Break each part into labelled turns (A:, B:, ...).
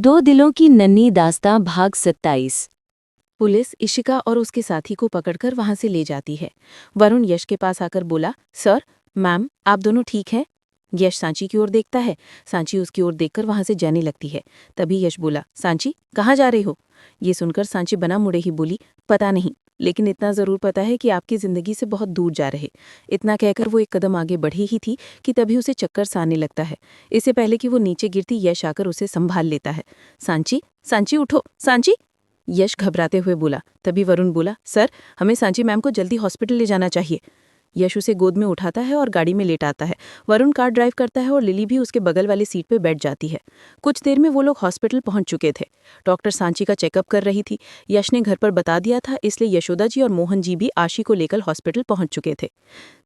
A: दो दिलों की नन्ही दास्तां भाग 27।
B: पुलिस इशिका और उसके साथी को पकड़कर वहां से ले जाती है। वरुण यश के पास आकर बोला, सर, मैम, आप दोनों ठीक हैं? यश सांची की ओर देखता है। सांची उसकी ओर देखकर वहां से जाने लगती है। तभी यश बोला, सांची, कहाँ जा रही हो? ये सुनकर सांची बना मुड़े ही बोली, पता नहीं, लेकिन इतना जरूर पता है कि आपकी जिंदगी से बहुत दूर जा रहे। इतना कहकर वो एक कदम आगे बढ़ी ही थी कि तभी उसे चक्कर सा आने लगता है। इससे पहले कि वो नीचे गिरती, यश आकर उसे संभाल लेता है। सांची, सांची उठो, सांची, यश घबराते हुए बोला। तभी वरुण बोला, सर, हमें सांची मैम को जल्दी हॉस्पिटल ले जाना चाहिए। यश उसे गोद में उठाता है और गाड़ी में लेटाता है। वरुण कार ड्राइव करता है और लिली भी उसके बगल वाली सीट पर बैठ जाती है। कुछ देर में वो लोग हॉस्पिटल पहुंच चुके थे। डॉक्टर सांची का चेकअप कर रही थी। यश ने घर पर बता दिया था, इसलिए यशोदा जी और मोहन जी भी आशी को लेकर हॉस्पिटल पहुंच चुके थे।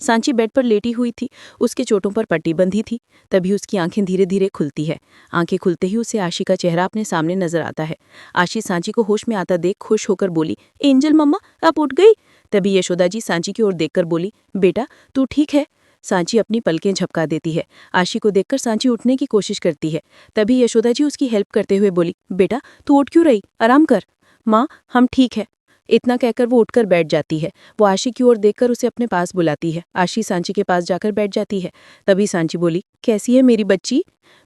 B: सांची बेड पर लेटी हुई थी, उसके चोटों पर पट्टी बंधी थी। तभी उसकी आंखें धीरे धीरे खुलती है। आंखें खुलते ही उसे आशी का चेहरा अपने सामने नजर आता है। आशी सांची को होश में आता देख खुश होकर बोली, एंजल मम्मा, आप उठ गई? तभी यशोदा जी सांची की ओर देखकर बोली, बेटा, तू ठीक है? सांची अपनी पलकें झपका देती है। आशी को देखकर सांची उठने की कोशिश करती है। तभी यशोदा जी उसकी हेल्प करते हुए बोली, बेटा, तू उठ क्यों रही? आराम कर। माँ, हम ठीक है। इतना कहकर वो उठकर बैठ जाती है। वो आशी की ओर देखकर उसे अपने पास बुलाती है। आशी सांची के पास जाकर बैठ जाती है। तभी सांची बोली, कैसी है मेरी बच्ची?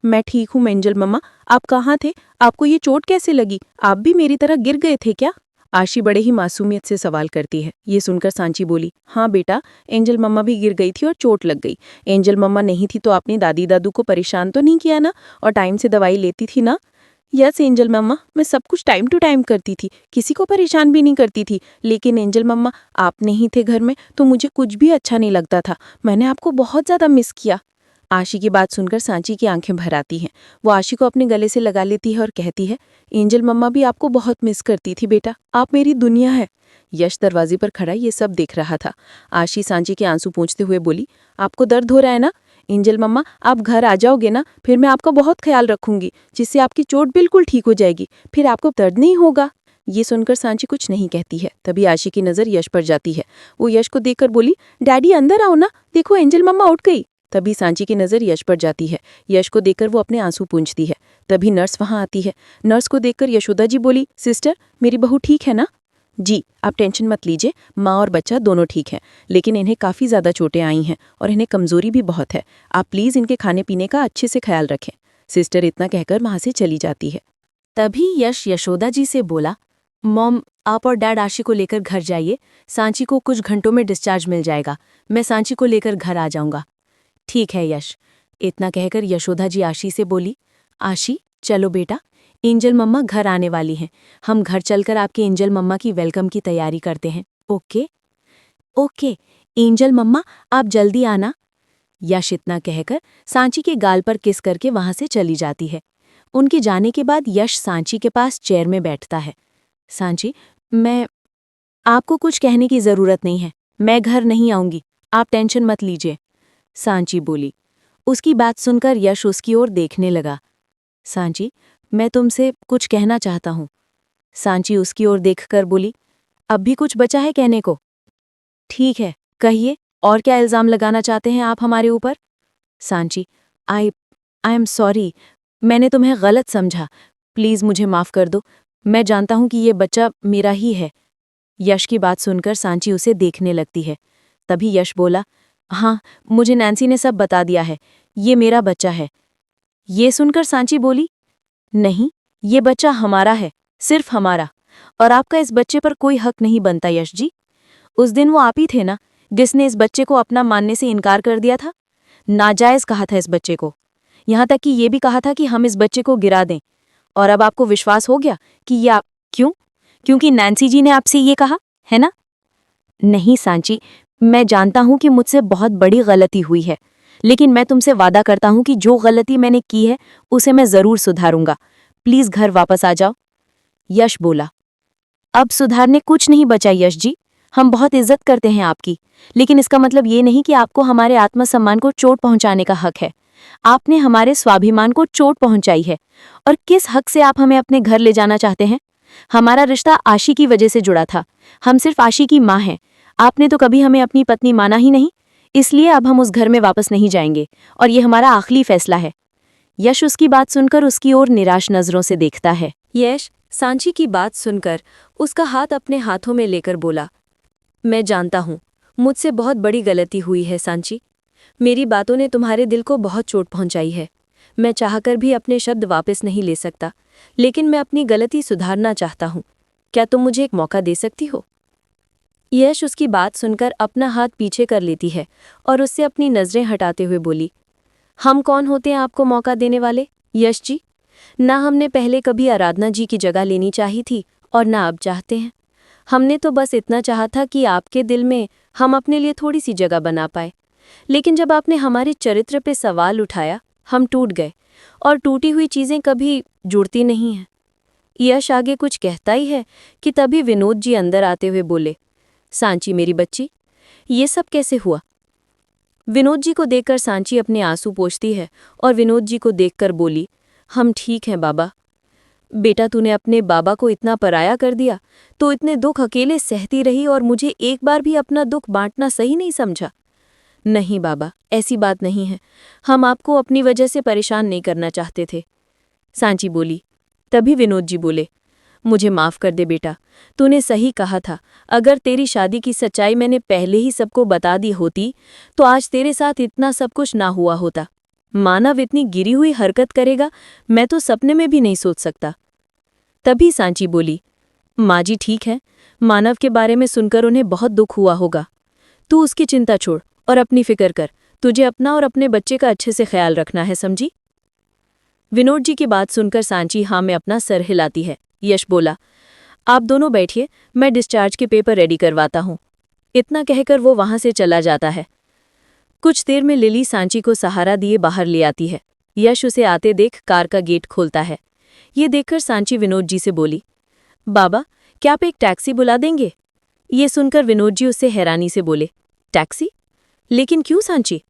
B: मैं ठीक हूँ एंजल मम्मा। आप कहाँ थे? आपको ये चोट कैसे लगी? आप भी मेरी तरह गिर गए थे क्या? आशी बड़े ही मासूमियत से सवाल करती है। ये सुनकर सांची बोली, हाँ बेटा, एंजल मम्मा भी गिर गई थी और चोट लग गई। एंजल मम्मा नहीं थी तो आपने दादी दादू को परेशान तो नहीं किया ना? और टाइम से दवाई लेती थी ना? यस एंजल मम्मा, मैं सब कुछ टाइम टू टाइम करती थी, किसी को परेशान भी नहीं करती थी। लेकिन एंजल मम्मा, आप नहीं थे घर में तो मुझे कुछ भी अच्छा नहीं लगता था। मैंने आपको बहुत ज़्यादा मिस किया। आशी की बात सुनकर सांची की आंखें भर आती हैं। वो आशी को अपने गले से लगा लेती है और कहती है, एंजल मम्मा भी आपको बहुत मिस करती थी बेटा, आप मेरी दुनिया है। यश दरवाजे पर खड़ा ये सब देख रहा था। आशी सांची के आंसू पोंछते हुए बोली, आपको दर्द हो रहा है ना? एंजल मम्मा, आप घर आ जाओगे ना? फिर मैं आपका बहुत ख्याल रखूंगी, जिससे आपकी चोट बिल्कुल ठीक हो जाएगी। फिर आपको दर्द नहीं होगा। ये सुनकर सांची कुछ नहीं कहती है। तभी आशी की नज़र यश पर जाती है। वो यश को देखकर बोली, डैडी अंदर आओ ना, देखो एंजल मम्मा उठ गई। तभी सांची की नज़र यश पर जाती है। यश को देखकर वो अपने आंसू पूंछती है। तभी नर्स वहां आती है। नर्स को देखकर यशोदा जी बोली, सिस्टर, मेरी बहू ठीक है ना? जी, आप टेंशन मत लीजिए, माँ और बच्चा दोनों ठीक हैं, लेकिन इन्हें काफ़ी ज़्यादा चोटें आई हैं और इन्हें कमज़ोरी भी बहुत है। आप प्लीज़ इनके खाने पीने का अच्छे से ख्याल रखें। सिस्टर इतना कहकर वहाँ से चली जाती है।
A: तभी यश यशोदा जी से बोला, मॉम, आप और डैड आशी को लेकर घर जाइए। सांची को कुछ घंटों में डिस्चार्ज मिल जाएगा। मैं सांची को लेकर घर आ जाऊंगा। ठीक है यश। इतना कहकर यशोदा जी आशी से बोली, आशी, चलो बेटा, एंजल मम्मा घर आने वाली हैं। हम घर चलकर आपके एंजल मम्मा की वेलकम की तैयारी करते हैं। ओके? ओके, एंजल मम्मा, आप जल्दी आना। यश इतना कहकर सांची के गाल पर किस करके वहां से चली जाती है। उनके जाने के बाद यश सांची के पास चेयर में बैठता है। सांची, मैं आपको कुछ कहने की जरूरत नहीं है। मैं घर नहीं आऊंगी, आप टेंशन मत लीजिए, सांची बोली। उसकी बात सुनकर यश उसकी ओर देखने लगा। सांची, मैं तुमसे कुछ कहना चाहता हूँ। सांची उसकी ओर देखकर बोली, अब भी कुछ बचा है कहने को? ठीक है, कहिए, और क्या इल्ज़ाम लगाना चाहते हैं आप हमारे ऊपर? सांची, आई एम सॉरी, मैंने तुम्हें गलत समझा। प्लीज़ मुझे माफ़ कर दो। मैं जानता हूँ कि ये बच्चा मेरा ही है। यश की बात सुनकर सांची उसे देखने लगती है। तभी यश बोला, हाँ, मुझे नैन्सी ने सब बता दिया है, ये मेरा बच्चा है। ये सुनकर सांची बोली, नहीं, ये बच्चा हमारा है, सिर्फ हमारा, और आपका इस बच्चे पर कोई हक नहीं बनता यश जी। उस दिन वो आप ही थे ना जिसने इस बच्चे को अपना मानने से इनकार कर दिया था? नाजायज़ कहा था इस बच्चे को, यहाँ तक कि ये भी कहा था कि हम इस बच्चे को गिरा दें। और अब आपको विश्वास हो गया कि ये आप क्यों? क्योंकि नैन्सी जी ने आपसे ये कहा, है ना? नहीं सांची, मैं जानता हूं कि मुझसे बहुत बड़ी गलती हुई है, लेकिन मैं तुमसे वादा करता हूं कि जो गलती मैंने की है उसे मैं जरूर सुधारूंगा। प्लीज घर वापस आ जाओ। यश बोला, अब सुधारने कुछ नहीं बचा यश जी। हम बहुत इज्जत करते हैं आपकी, लेकिन इसका मतलब ये नहीं कि आपको हमारे आत्मसम्मान को चोट पहुंचाने का हक है। आपने हमारे स्वाभिमान को चोट पहुंचाई है। और किस हक से आप हमें अपने घर ले जाना चाहते हैं? हमारा रिश्ता आशी की वजह से जुड़ा था। हम सिर्फ आशी की माँ हैं। आपने तो कभी हमें अपनी पत्नी माना ही नहीं, इसलिए अब हम उस घर में वापस नहीं जाएंगे और ये हमारा आखिरी फैसला है। यश उसकी बात सुनकर उसकी ओर निराश नजरों से देखता है। यश सांची की बात सुनकर उसका हाथ अपने हाथों में लेकर बोला, मैं जानता हूँ मुझसे बहुत बड़ी गलती हुई है सांची। मेरी बातों ने तुम्हारे दिल को बहुत चोट पहुंचाई है। मैं चाहकर भी अपने शब्द वापस नहीं ले सकता, लेकिन मैं अपनी गलती सुधारना चाहता हूँ। क्या तुम मुझे एक मौका दे सकती हो? यश उसकी बात सुनकर अपना हाथ पीछे कर लेती है और उससे अपनी नजरें हटाते हुए बोली, हम कौन होते हैं आपको मौका देने वाले, यश जी? ना हमने पहले कभी आराधना जी की जगह लेनी चाही थी और ना अब चाहते हैं। हमने तो बस इतना चाहा था कि आपके दिल में हम अपने लिए थोड़ी सी जगह बना पाए, लेकिन जब आपने हमारे चरित्र पे सवाल उठाया, हम टूट गए, और टूटी हुई चीजें कभी जुड़ती नहीं हैं। यश आगे कुछ कहता ही है कि तभी विनोद जी अंदर आते हुए बोले, सांची मेरी बच्ची, ये सब कैसे हुआ? विनोद जी को देखकर सांची अपने आंसू पोंछती है और विनोद जी को देखकर बोली, हम ठीक हैं बाबा। बेटा तूने अपने बाबा को इतना पराया कर दिया, तो इतने दुख अकेले सहती रही और मुझे एक बार भी अपना दुख बांटना सही नहीं समझा? नहीं बाबा, ऐसी बात नहीं है। हम आपको अपनी वजह से परेशान नहीं करना चाहते थे, सांची बोली। तभी विनोद जी बोले, मुझे माफ कर दे बेटा, तूने सही कहा था। अगर तेरी शादी की सच्चाई मैंने पहले ही सबको बता दी होती तो आज तेरे साथ इतना सब कुछ ना हुआ होता। मानव इतनी गिरी हुई हरकत करेगा, मैं तो सपने में भी नहीं सोच सकता। तभी सांची बोली, माँ जी ठीक है, मानव के बारे में सुनकर उन्हें बहुत दुख हुआ होगा। तू उसकी चिंता छोड़ और अपनी फिक्र कर। तुझे अपना और अपने बच्चे का अच्छे से ख्याल रखना है, समझी? विनोद जी की बात सुनकर सांची हाँ में अपना सर हिलाती है। यश बोला, आप दोनों बैठिए, मैं डिस्चार्ज के पेपर रेडी करवाता हूँ। इतना कहकर वो वहां से चला जाता है। कुछ देर में लिली सांची को सहारा दिए बाहर ले आती है। यश उसे आते देख कार का गेट खोलता है। ये देखकर सांची विनोद जी से बोली, बाबा क्या आप एक टैक्सी बुला देंगे? ये सुनकर विनोद जी उससे हैरानी से बोले, टैक्सी? लेकिन क्यों सांची?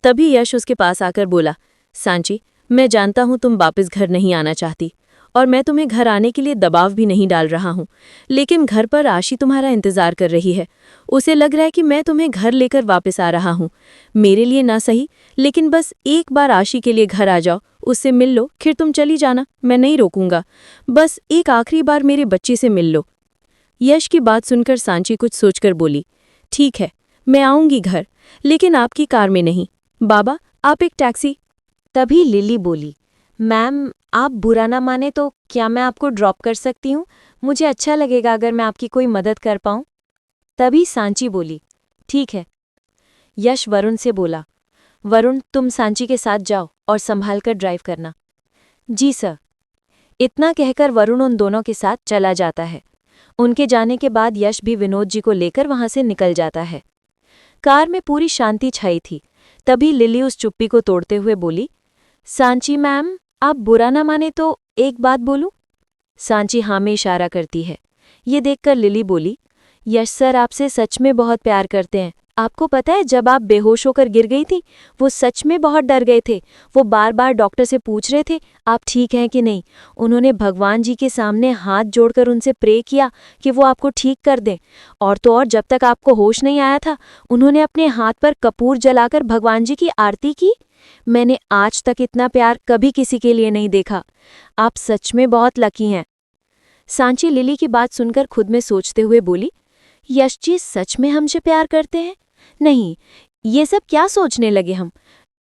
A: तभी यश उसके पास आकर बोला, सांची मैं जानता हूं तुम वापस घर नहीं आना चाहती और मैं तुम्हें घर आने के लिए दबाव भी नहीं डाल रहा हूं, लेकिन घर पर आशी तुम्हारा इंतजार कर रही है। उसे लग रहा है कि मैं तुम्हें घर लेकर वापस आ रहा हूं। मेरे लिए ना सही, लेकिन बस एक बार आशी के लिए घर आ जाओ, उससे मिल लो, फिर तुम चली जाना, मैं नहीं रोकूंगा। बस एक आखिरी बार मेरे बच्चे से मिल लो। यश की बात सुनकर सांची कुछ सोचकर बोली, ठीक है, मैं आऊंगी घर, लेकिन आपकी कार में नहीं। बाबा आप एक टैक्सी। तभी लिली बोली, मैम आप बुरा ना माने तो क्या मैं आपको ड्रॉप कर सकती हूँ? मुझे अच्छा लगेगा अगर मैं आपकी कोई मदद कर पाऊँ। तभी सांची बोली, ठीक है। यश वरुण से बोला, वरुण तुम सांची के साथ जाओ और संभाल कर ड्राइव करना। जी सर। इतना कहकर वरुण उन दोनों के साथ चला जाता है। उनके जाने के बाद यश भी विनोद जी को लेकर वहां से निकल जाता है। कार में पूरी शांति छाई थी। तभी लिली उस चुप्पी को तोड़ते हुए बोली, सांची मैम आप बुरा ना माने तो एक बात बोलूं? सांची हाँ में इशारा करती है। ये देखकर लिली बोली, यश सर आपसे सच में बहुत प्यार करते हैं। आपको पता है जब आप बेहोश होकर गिर गई थी, वो सच में बहुत डर गए थे। वो बार बार डॉक्टर से पूछ रहे थे आप ठीक हैं कि नहीं। उन्होंने भगवान जी के सामने हाथ जोड़कर उनसे प्रे किया कि वो आपको ठीक कर दें। और तो और जब तक आपको होश नहीं आया था, उन्होंने अपने हाथ पर कपूर जलाकर भगवान जी की आरती की। मैंने आज तक इतना प्यार कभी किसी के लिए नहीं देखा। आप सच में बहुत लकी हैं। सांची लिली की बात सुनकर खुद में सोचते हुए बोली, यश जी सच में हमसे प्यार करते हैं? नहीं, ये सब क्या सोचने लगे हम।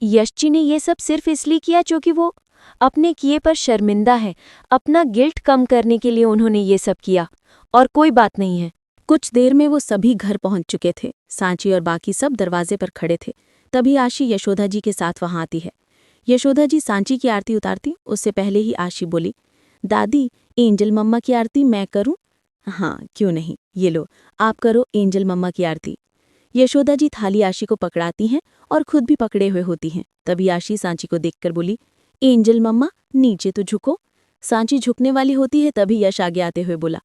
A: यश जी ने ये सब सिर्फ इसलिए किया क्योंकि वो अपने किए पर शर्मिंदा है। अपना गिल्ट कम करने के लिए उन्होंने ये सब किया, और कोई बात नहीं है।
B: कुछ देर में वो सभी घर पहुंच चुके थे। सांची और बाकी सब दरवाजे पर खड़े थे। तभी आशी यशोदा जी के साथ वहां आती है। यशोदा जी सांची की आरती उतारती उससे पहले ही आशी बोली, दादी एंजल मम्मा की आरती मैं करूं? हाँ क्यों नहीं, ये लो आप करो एंजल मम्मा की आरती। यशोदा जी थाली आशी को पकड़ाती हैं और खुद भी पकड़े हुए होती हैं। तभी आशी सांची को देखकर बोली, एंजल मम्मा नीचे तो झुको। सांची झुकने वाली होती है। तभी यश आगे आते हुए बोला,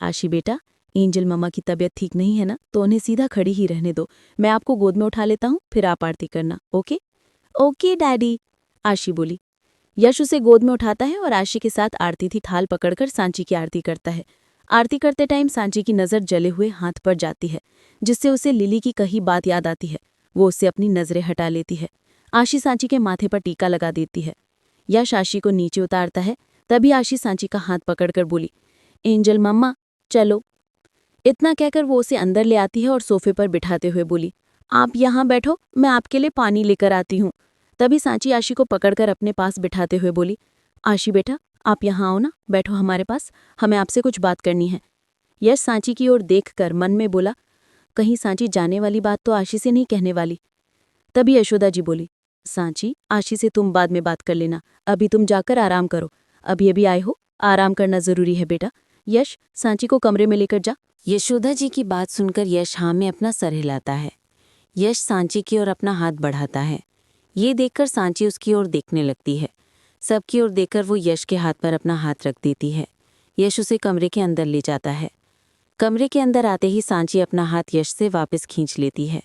B: आशी बेटा एंजल मम्मा की तबीयत ठीक नहीं है ना, तो उन्हें सीधा खड़ी ही रहने दो। मैं आपको गोद में उठा लेता हूँ, फिर आप आरती करना। ओके ओके डैडी, आशी बोली। यश उसे गोद में उठाता है और आशी के साथ आरती थी थाल पकड़कर सांची की आरती करता है। आरती करते टाइम सांची की नज़र जले हुए हाथ पर जाती है, जिससे उसे लिली की कही बात याद आती है। वो उससे अपनी नज़रें हटा लेती है।
A: आशी सांची के माथे पर टीका लगा देती है। यश आशी को नीचे उतारता है। तभी आशी सांची का हाथ पकड़कर बोली, एंजल मम्मा चलो। इतना कहकर वो उसे अंदर ले आती है और सोफे पर बिठाते हुए बोली, आप यहाँ बैठो, मैं आपके लिए पानी लेकर आती हूँ। तभी सांची आशी को पकड़कर अपने पास बिठाते हुए बोली, आशी बेटा आप यहाँ आओ ना, बैठो हमारे पास, हमें आपसे कुछ बात करनी है। यश सांची की ओर देखकर मन में बोला, कहीं सांची जाने वाली बात तो आशी से नहीं कहने वाली। तभी यशोदा जी बोली, सांची आशी से तुम बाद में बात कर लेना, अभी तुम जाकर आराम करो, अभी आए हो, आराम करना जरूरी है बेटा। यश सांची को कमरे में लेकर जा। यशोदा जी की बात सुनकर यश हाँ में अपना सर हिलाता है। यश सांची की ओर अपना हाथ बढ़ाता है। ये देखकर सांची उसकी ओर देखने लगती है। सबकी ओर देखकर वो यश के हाथ पर अपना हाथ रख देती है। यश उसे कमरे के अंदर ले जाता है। कमरे के अंदर आते ही सांची अपना हाथ यश से वापस खींच लेती है।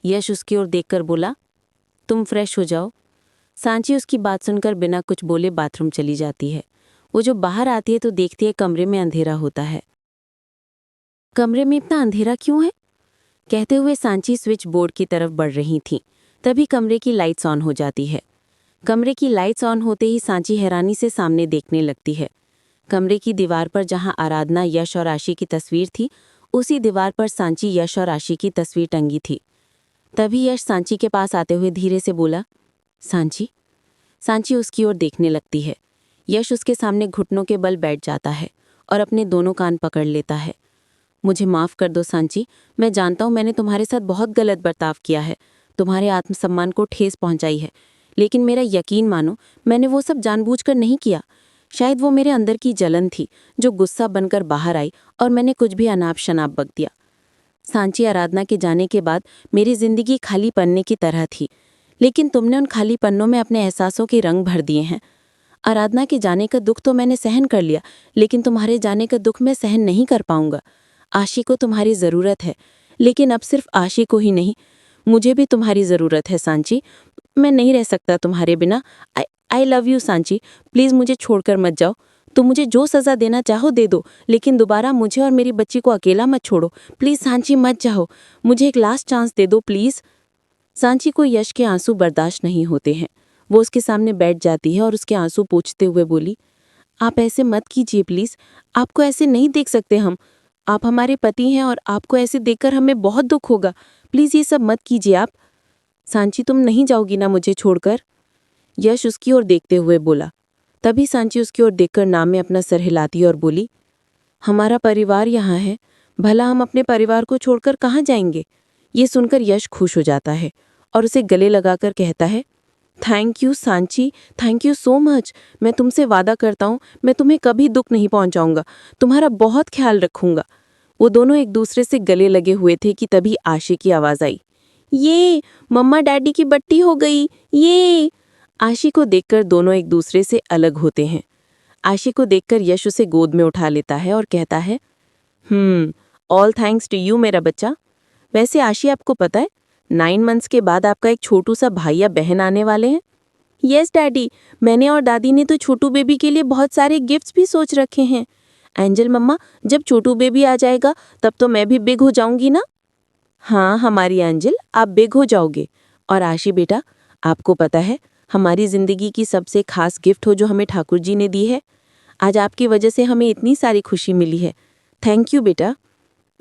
A: यश उसकी ओर देखकर बोला, तुम फ्रेश हो जाओ। सांची उसकी बात सुनकर बिना कुछ बोले बाथरूम चली जाती है। वो जो बाहर आती है तो देखती है कमरे में अंधेरा होता है। कमरे में इतना अंधेरा क्यों है? कहते हुए सांची स्विच बोर्ड की तरफ बढ़ रही थी। तभी कमरे की लाइट्स ऑन हो जाती है। कमरे की लाइट्स ऑन होते ही सांची हैरानी से सामने देखने लगती है। कमरे की दीवार पर जहां आराधना, यश और आशी की तस्वीर थी, उसी दीवार पर सांची, यश और आशी की तस्वीर टंगी थी। तभी यश सांची के पास आते हुए धीरे से बोला, सांची। सांची उसकी ओर देखने लगती है। यश उसके सामने घुटनों के बल बैठ जाता है और अपने दोनों कान पकड़ लेता है। मुझे माफ़ कर दो सांची, मैं जानता हूँ मैंने तुम्हारे साथ बहुत गलत बर्ताव किया है, तुम्हारे आत्मसम्मान को ठेस पहुंचाई है, लेकिन मेरा यकीन मानो, मैंने वो सब जानबूझकर नहीं किया। शायद वो मेरे अंदर की जलन थी जो गुस्सा बनकर बाहर आई और मैंने कुछ भी अनाप शनाप बक दिया। सांची, आराधना के जाने के बाद मेरी जिंदगी खाली पन्ने की तरह थी, लेकिन तुमने उन खाली पन्नों में अपने एहसासों के रंग भर दिए हैं। आराधना के जाने का दुख तो मैंने सहन कर लिया, लेकिन तुम्हारे जाने का दुख मैं सहन नहीं कर पाऊंगा। आशी को तुम्हारी ज़रूरत है, लेकिन अब सिर्फ आशी को ही नहीं, मुझे भी तुम्हारी ज़रूरत है सांची। मैं नहीं रह सकता तुम्हारे बिना। आई लव यू सांची, प्लीज़ मुझे छोड़कर मत जाओ। तुम मुझे जो सज़ा देना चाहो दे दो, लेकिन दोबारा मुझे और मेरी बच्ची को अकेला मत छोड़ो। प्लीज़ सांची मत जाओ, मुझे एक लास्ट चांस दे दो प्लीज़। सांची को यश के आंसू बर्दाश्त नहीं होते हैं। वो उसके सामने बैठ जाती है और उसके आंसू पोंछते हुए बोली, आप ऐसे मत कीजिए प्लीज़, आपको ऐसे नहीं देख सकते हम। आप हमारे पति हैं और आपको ऐसे देखकर हमें बहुत दुख होगा। प्लीज़ ये सब मत कीजिए आप। सांची तुम नहीं जाओगी ना मुझे छोड़कर? यश उसकी ओर देखते हुए बोला। तभी सांची उसकी ओर देखकर नाम में अपना सर हिलाती और बोली, हमारा परिवार यहाँ है, भला हम अपने परिवार को छोड़कर कहाँ जाएंगे? ये सुनकर यश खुश हो जाता है और उसे गले लगाकर कहता है, thank you Sanchi, thank you so much. मैं तुमसे वादा करता हूँ मैं तुम्हें कभी दुख नहीं पहुँचाऊंगा, तुम्हारा बहुत ख्याल रखूंगा। वो दोनों एक दूसरे से गले लगे हुए थे कि तभी आशी की आवाज़ आई, ये मम्मा डैडी की बट्टी हो गई, ये। आशी को देखकर दोनों एक दूसरे से अलग होते हैं। आशी को देखकर यश उसे गोद में उठा लेता है और कहता है, ऑल थैंक्स टू यू मेरा बच्चा। वैसे आशी आपको पता है 9 मंथ्स के बाद आपका एक छोटू सा भाई या बहन आने वाले हैं। यस डैडी, मैंने और दादी ने तो छोटू बेबी के लिए बहुत सारे गिफ्ट्स भी सोच रखे हैं। एंजल मम्मा, जब छोटू बेबी आ जाएगा तब तो मैं भी बिग हो जाऊंगी ना? हाँ हमारी एंजल, आप बिग हो जाओगे। और आशी बेटा, आपको पता है हमारी जिंदगी की सबसे खास गिफ्ट हो जो हमें ठाकुर जी ने दी है। आज आपकी वजह से हमें इतनी सारी खुशी मिली है। थैंक यू बेटा।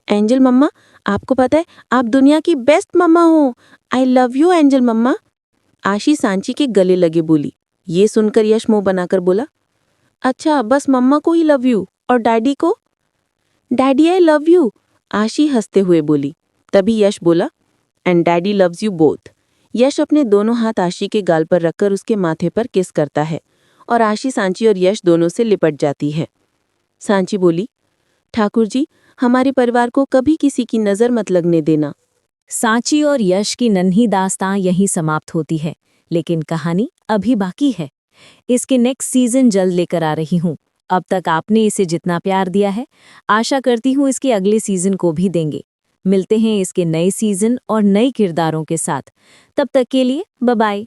A: एंजल मम्मा, आपको पता है आप दुनिया की बेस्ट मम्मा हो। आई लव यू एंजल मम्मा। आशी सांची के गले लगे बोली। ये सुनकर यश मुंह बनाकर बोला, अच्छा बस मम्मा को ही लव यू और डैडी को? Daddy I love you, Ashi हंसते हुए बोली। तभी यश बोला, and daddy loves you both. Yash अपने दोनों हाथ आशी के गाल पर रखकर उसके माथे पर किस करता है और आशी सांची और यश दोनों से लिपट जाती है। सांची बोली, ठाकुर जी, हमारे परिवार को कभी किसी की नज़र मत लगने देना।
B: सांची और यश की नन्ही दास्तां यहीं समाप्त होती है, लेकिन कहानी अभी बाकी है। इसके नेक्स्ट सीजन जल्द लेकर आ रही हूँ। अब तक आपने इसे जितना प्यार दिया है, आशा करती हूँ इसके अगले सीजन को भी देंगे। मिलते हैं इसके नए सीजन और नए किरदारों के साथ। तब तक के लिए बाय बाय।